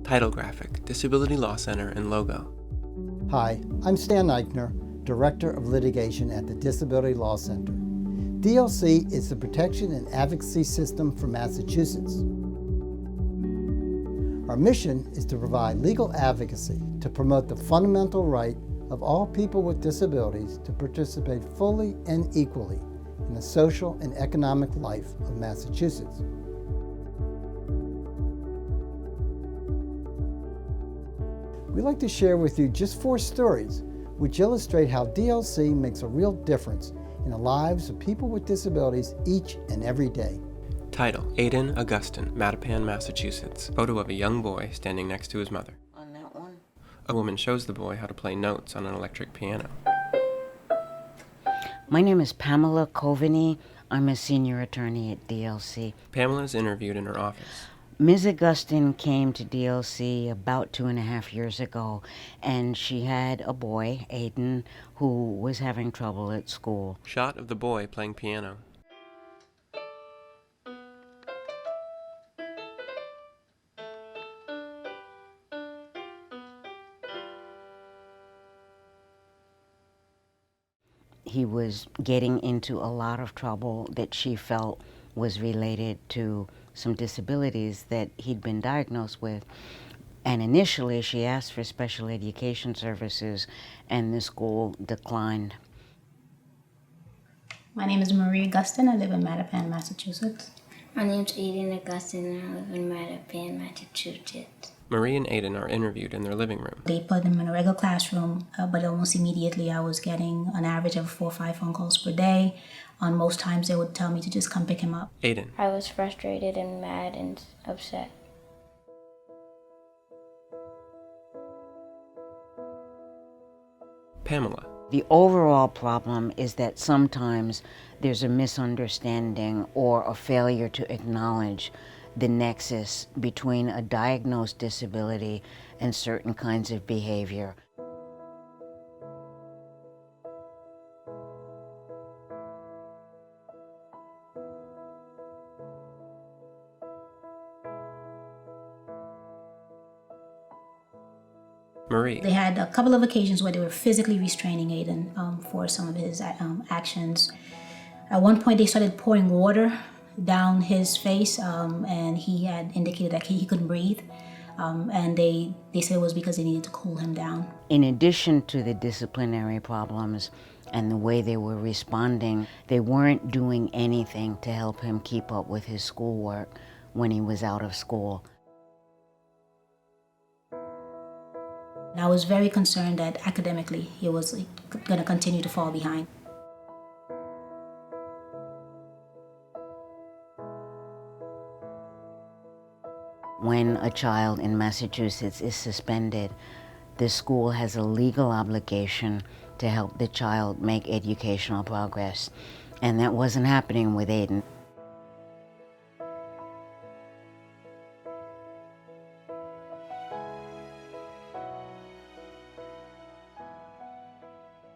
Title graphic, Disability Law Center and logo. Hi, I'm Stan Eichner, Director of Litigation at the Disability Law Center. DLC is the Protection and Advocacy System for Massachusetts. Our mission is to provide legal advocacy to promote the fundamental right of all people with disabilities to participate fully and equally in the social and economic life of Massachusetts. We'd like to share with you just 4 stories which illustrate how DLC makes a real difference in the lives of people with disabilities each and every day. Title, Aiden, Augustin, Mattapan, Massachusetts. Photo of a young boy standing next to his mother. On that one. A woman shows the boy how to play notes on an electric piano. My name is Pamela Coveney. I'm a senior attorney at DLC. Pamela is interviewed in her office. Ms. Augustin came to DLC about 2.5 years ago, and she had a boy, Aiden, who was having trouble at school. Shot of the boy playing piano. He was getting into a lot of trouble that she felt was related to some disabilities that he'd been diagnosed with. And initially she asked for special education services and the school declined. My name is Marie Augustin. I live in Mattapan, Massachusetts. My name's Aiden Augustin and I live in Mattapan, Massachusetts. Marie and Aiden are interviewed in their living room. They put them in a regular classroom, but almost immediately I was getting an average of 4 or 5 phone calls per day. On most times they would tell me to just come pick him up. Aiden. I was frustrated and mad and upset. Pamela. The overall problem is that sometimes there's a misunderstanding or a failure to acknowledge the nexus between a diagnosed disability and certain kinds of behavior. Marie. They had a couple of occasions where they were physically restraining Aiden for some of his actions. At one point they started pouring water down his face, and he had indicated that he couldn't breathe, and they said it was because they needed to cool him down. In addition to the disciplinary problems and the way they were responding, they weren't doing anything to help him keep up with his schoolwork when he was out of school. And I was very concerned that academically he was going to continue to fall behind. When a child in Massachusetts is suspended, the school has a legal obligation to help the child make educational progress. And that wasn't happening with Aiden.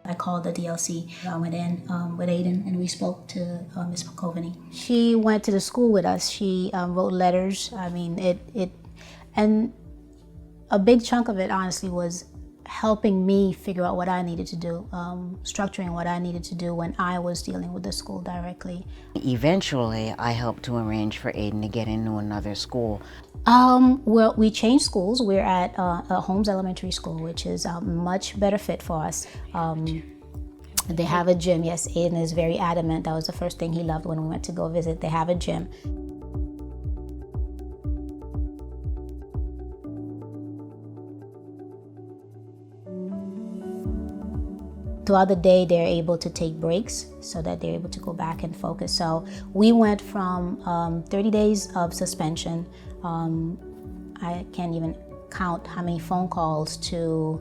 I called the DLC, went in with Aiden, and we spoke to Ms. Coveney. She went to the school with us. She wrote letters. I mean, and a big chunk of it, honestly, was helping me figure out what I needed to do, structuring what I needed to do when I was dealing with the school directly. Eventually, I helped to arrange for Aiden to get into another school. Well, we changed schools. We're at Holmes Elementary School, which is a much better fit for us. They have a gym. Yes, Aiden is very adamant. That was the first thing he loved when we went to go visit. They have a gym. Throughout the day, they're able to take breaks so that they're able to go back and focus. So we went from 30 days of suspension. I can't even count how many phone calls to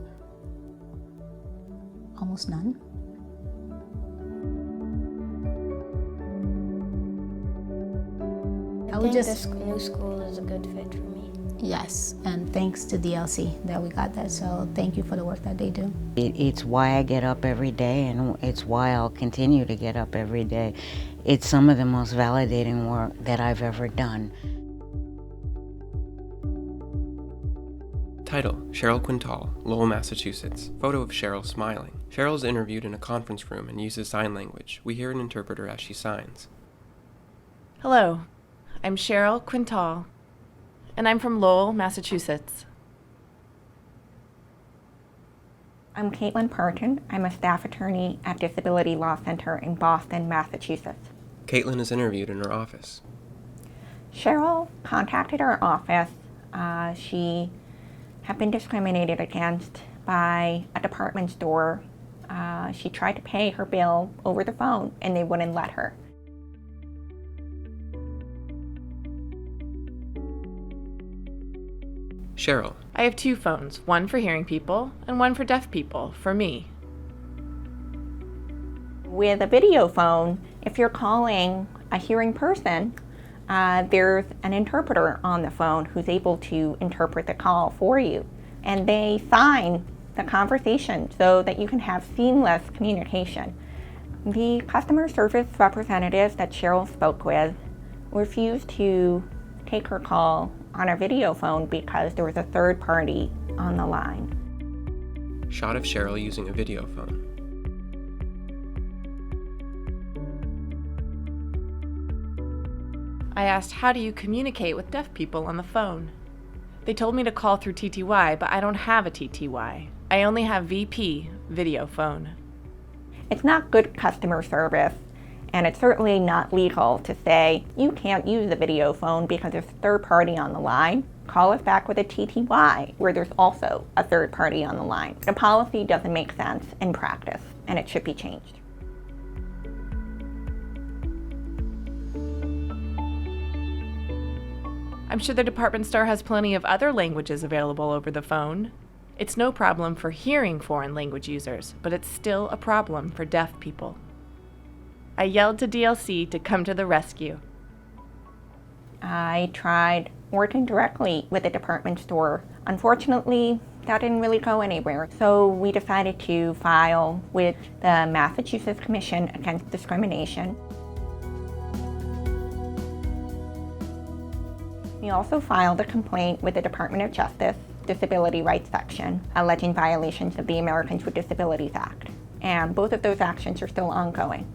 almost none. I think this new school is a good fit for me. Yes, and thanks to DLC that we got that. So thank you for the work that they do. It's why I get up every day, and it's why I'll continue to get up every day. It's some of the most validating work that I've ever done. Title: Cheryl Quintal, Lowell, Massachusetts. Photo of Cheryl smiling. Cheryl is interviewed in a conference room and uses sign language. We hear an interpreter as she signs. Hello, I'm Cheryl Quintal, and I'm from Lowell, Massachusetts. I'm Caitlin Parton. I'm a staff attorney at Disability Law Center in Boston, Massachusetts. Caitlin is interviewed in her office. Cheryl contacted our office. She had been discriminated against by a department store. She tried to pay her bill over the phone and they wouldn't let her. Cheryl: I have two phones, one for hearing people and one for deaf people, for me. With a video phone, if you're calling a hearing person, there's an interpreter on the phone who's able to interpret the call for you. And they sign the conversation so that you can have seamless communication. The customer service representative that Cheryl spoke with refused to take her call on a video phone because there was a third party on the line. Shot of Cheryl using a video phone. I asked, how do you communicate with deaf people on the phone? They told me to call through TTY, but I don't have a TTY. I only have VP, video phone. It's not good customer service, and it's certainly not legal to say, you can't use the video phone because there's a third party on the line. Call us back with a TTY, where there's also a third party on the line. The policy doesn't make sense in practice, and it should be changed. I'm sure the department store has plenty of other languages available over the phone. It's no problem for hearing foreign language users, but it's still a problem for deaf people. I yelled to DLC to come to the rescue. I tried working directly with the department store. Unfortunately, that didn't really go anywhere. So we decided to file with the Massachusetts Commission Against Discrimination. We also filed a complaint with the Department of Justice, Disability Rights Section, alleging violations of the Americans with Disabilities Act. And both of those actions are still ongoing.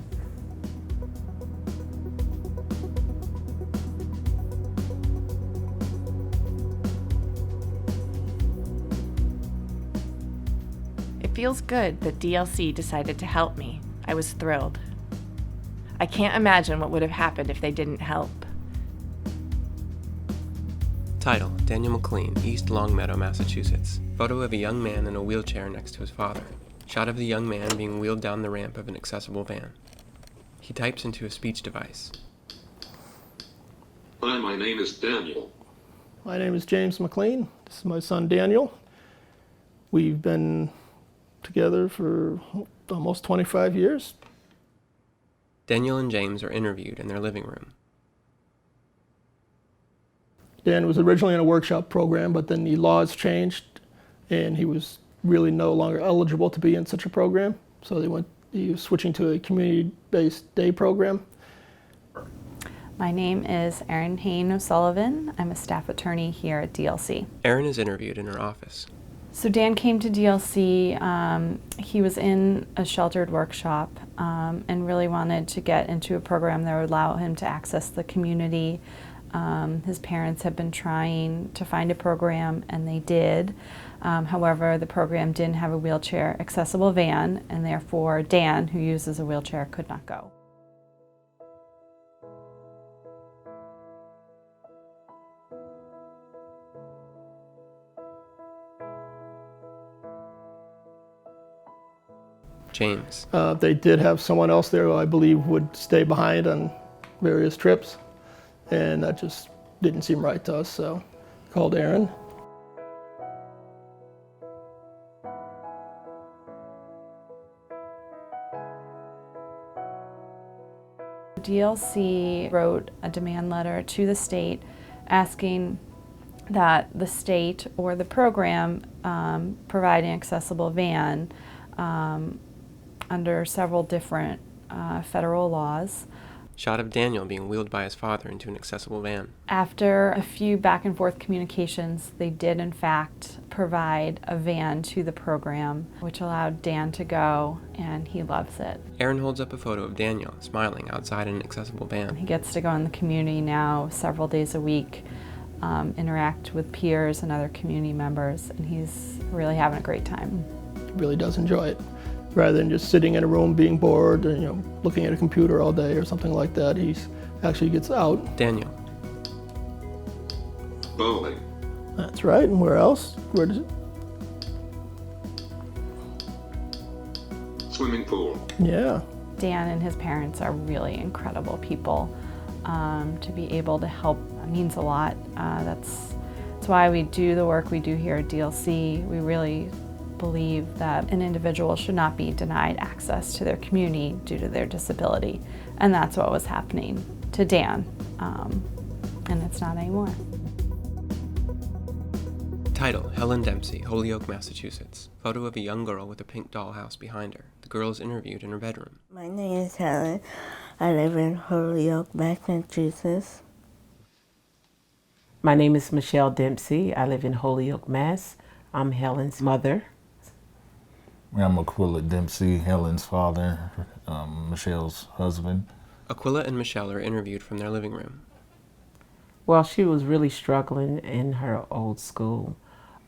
It feels good that DLC decided to help me. I was thrilled. I can't imagine what would have happened if they didn't help. Title: Daniel McLean, East Longmeadow, Massachusetts. Photo of a young man in a wheelchair next to his father. Shot of the young man being wheeled down the ramp of an accessible van. He types into a speech device. Hi, my name is Daniel. My name is James McLean. This is my son Daniel. We've been together for almost 25 years. Daniel and James are interviewed in their living room. Dan was originally in a workshop program, but then the laws changed and he was really no longer eligible to be in such a program. So he was switching to a community-based day program. My name is Erin Hayne O'Sullivan. I'm a staff attorney here at DLC. Erin is interviewed in her office. So Dan came to DLC. He was in a sheltered workshop and really wanted to get into a program that would allow him to access the community. His parents had been trying to find a program, and they did. However, the program didn't have a wheelchair accessible van, and therefore Dan, who uses a wheelchair, could not go. James. They did have someone else there who I believe would stay behind on various trips, and that just didn't seem right to us, so called Erin. DLC wrote a demand letter to the state asking that the state or the program provide an accessible van under several different federal laws. Shot of Daniel being wheeled by his father into an accessible van. After a few back and forth communications, they did in fact provide a van to the program, which allowed Dan to go, and he loves it. Aaron holds up a photo of Daniel smiling outside an accessible van. He gets to go in the community now several days a week, interact with peers and other community members, and he's really having a great time. He really does enjoy it. Rather than just sitting in a room being bored and looking at a computer all day or something like that, he actually gets out. Daniel. Bowling. That's right. And where else? Where does it? Swimming pool. Yeah. Dan and his parents are really incredible people. To be able to help means a lot. That's why we do the work we do here at DLC. We really believe that an individual should not be denied access to their community due to their disability. And that's what was happening to Dan. And it's not anymore. Title, Helen Dempsey, Holyoke, Massachusetts. Photo of a young girl with a pink dollhouse behind her. The girl is interviewed in her bedroom. My name is Helen. I live in Holyoke, Massachusetts. My name is Michelle Dempsey. I live in Holyoke, Mass. I'm Helen's mother. I'm Aquila Dempsey, Helen's father, Michelle's husband. Aquila and Michelle are interviewed from their living room. Well, she was really struggling in her old school.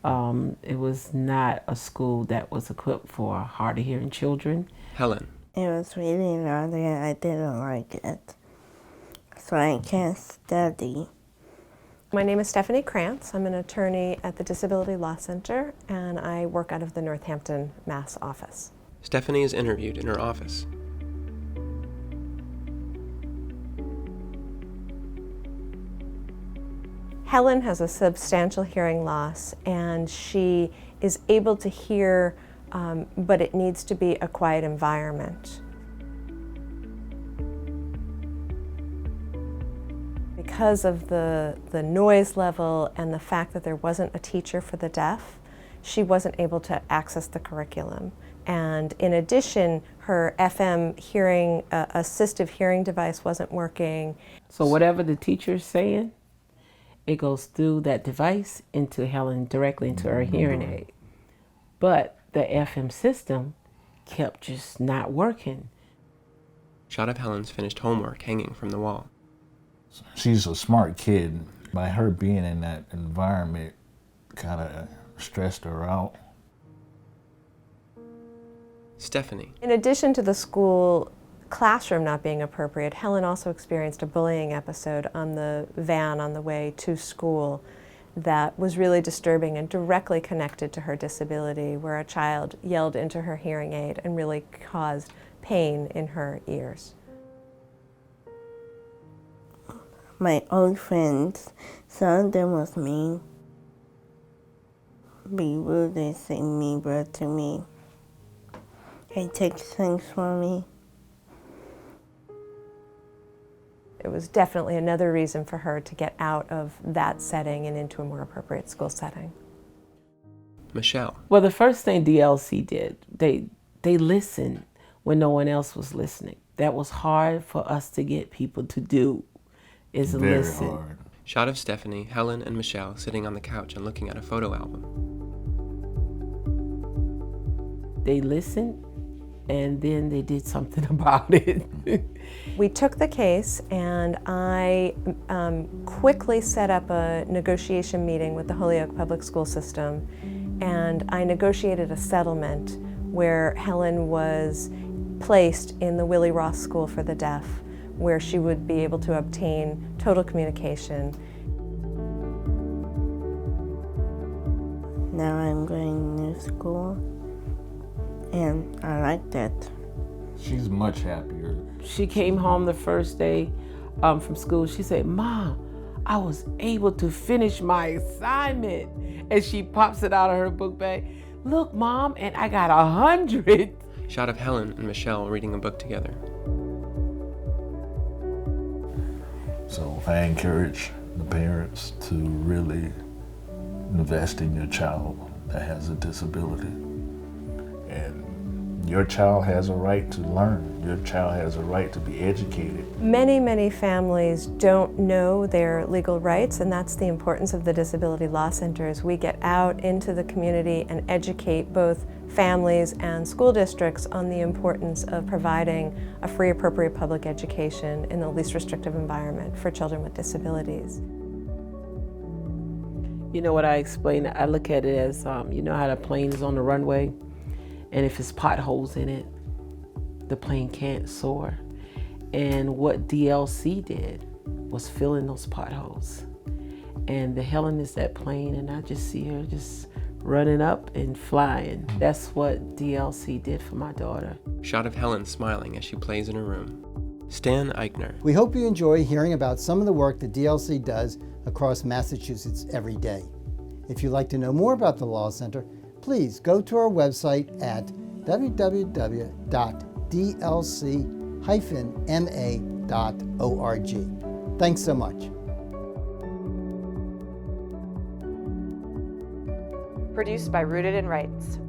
It was not a school that was equipped for hard of hearing children. Helen. It was really loud and I didn't like it, so I can't study. My name is Stephanie Krantz. I'm an attorney at the Disability Law Center, and I work out of the Northampton, Mass. office. Stephanie is interviewed in her office. Helen has a substantial hearing loss, and she is able to hear, but it needs to be a quiet environment. Because of the noise level and the fact that there wasn't a teacher for the deaf, she wasn't able to access the curriculum. And in addition, her FM hearing, assistive hearing device wasn't working. So whatever the teacher's saying, it goes through that device into Helen, directly into her hearing aid. But the FM system kept just not working. Shot of Helen's finished homework hanging from the wall. She's a smart kid. By her being in that environment, kind of stressed her out. Stephanie. In addition to the school classroom not being appropriate, Helen also experienced a bullying episode on the van on the way to school that was really disturbing and directly connected to her disability, where a child yelled into her hearing aid and really caused pain in her ears. My old friends, some of them was mean, be rude, they say mean word to me. They take things from me. It was definitely another reason for her to get out of that setting and into a more appropriate school setting. Michelle. Well, the first thing DLC did, they listened when no one else was listening. That was hard for us to get people to do, is Very listen. hard. Shot of Stephanie, Helen, and Michelle sitting on the couch and looking at a photo album. They listened, and then they did something about it. We took the case, and I quickly set up a negotiation meeting with the Holyoke Public School System, and I negotiated a settlement where Helen was placed in the Willie Ross School for the Deaf, where she would be able to obtain total communication. Now I'm going to new school, and I like that. She's much happier. She came home the first day from school. She said, "Mom, I was able to finish my assignment." And she pops it out of her book bag. "Look, Mom, and I got 100. Shot of Helen and Michelle reading a book together. So I encourage the parents to really invest in your child that has a disability and Your child has a right to learn. Your child has a right to be educated. Many, many families don't know their legal rights, and that's the importance of the Disability Law Centers. We get out into the community and educate both families and school districts on the importance of providing a free, appropriate public education in the least restrictive environment for children with disabilities. You know what I explain? I look at it as, you know how the plane is on the runway? And if there's potholes in it, the plane can't soar. And what DLC did was fill in those potholes. And the Helen is that plane, and I just see her just running up and flying. That's what DLC did for my daughter. Shot of Helen smiling as she plays in her room. Stan Eichner. We hope you enjoy hearing about some of the work that DLC does across Massachusetts every day. If you'd like to know more about the Law Center, please go to our website at www.dlc-ma.org. Thanks so much. Produced by Rooted in Rights.